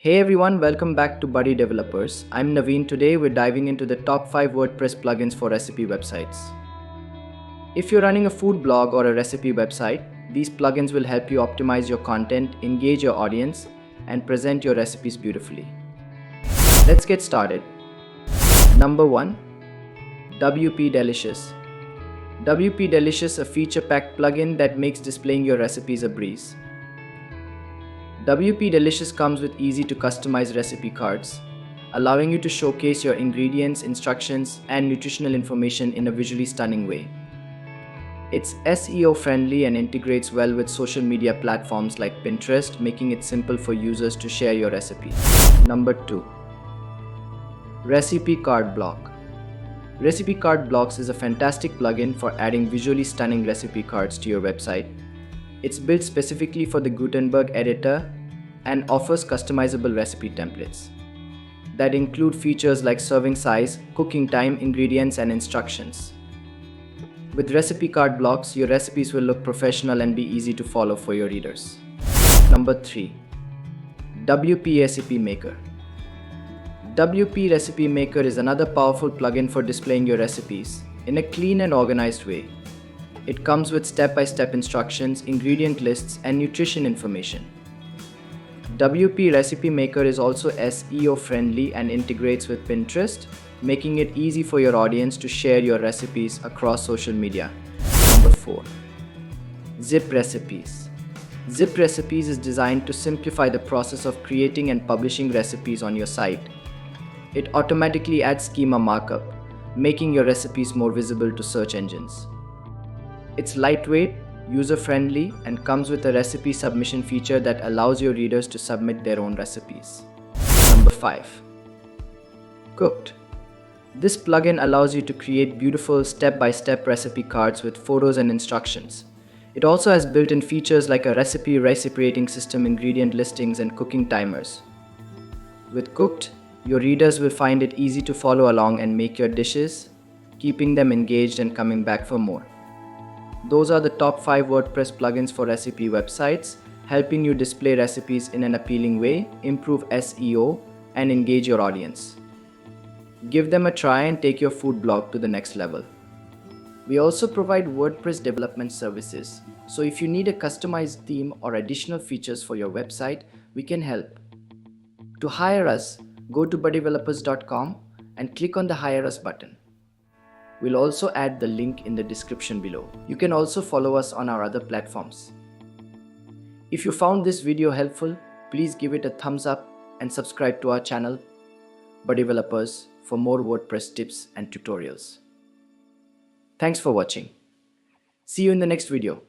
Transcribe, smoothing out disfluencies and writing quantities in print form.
Hey everyone, welcome back to BuddyDevelopers. I'm Naveen. Today we're diving into the top 5 WordPress plugins for recipe websites. If you're running a food blog or a recipe website, these plugins will help you optimize your content, engage your audience, and present your recipes beautifully. Let's get started. Number 1. WP Delicious. WP Delicious, a feature-packed plugin that makes displaying your recipes a breeze. WP Delicious comes with easy to customize recipe cards, allowing you to showcase your ingredients, instructions, and nutritional information in a visually stunning way. It's SEO friendly and integrates well with social media platforms like Pinterest, making it simple for users to share your recipes. Number 2. Recipe Card Block. Recipe Card Blocks is a fantastic plugin for adding visually stunning recipe cards to your website. It's built specifically for the Gutenberg editor and offers customizable recipe templates that include features like serving size, cooking time, ingredients, and instructions. With recipe card blocks, your recipes will look professional and be easy to follow for your readers. Number 3. WP Recipe Maker. WP Recipe Maker is another powerful plugin for displaying your recipes in a clean and organized way. It comes with step-by-step instructions, ingredient lists, and nutrition information. WP Recipe Maker is also SEO friendly and integrates with Pinterest, making it easy for your audience to share your recipes across social media. Number 4. Zip Recipes. Zip Recipes is designed to simplify the process of creating and publishing recipes on your site. It automatically adds schema markup, making your recipes more visible to search engines. It's lightweight, user-friendly, and comes with a recipe submission feature that allows your readers to submit their own recipes. Number 5. Cooked. This plugin allows you to create beautiful step-by-step recipe cards with photos and instructions. It also has built-in features like a recipe rating system, ingredient listings, and cooking timers. With Cooked, your readers will find it easy to follow along and make your dishes, keeping them engaged and coming back for more. Those are the top 5 WordPress plugins for recipe websites, helping you display recipes in an appealing way, improve SEO, and engage your audience. Give them a try and take your food blog to the next level. We also provide WordPress development services, so if you need a customized theme or additional features for your website, we can help. To hire us, go to BuddyDevelopers.com and click on the Hire Us button. We'll also add the link in the description below. You can also follow us on our other platforms. If you found this video helpful, please give it a thumbs up and subscribe to our channel, BuddyDevelopers, for more WordPress tips and tutorials. Thanks for watching. See you in the next video.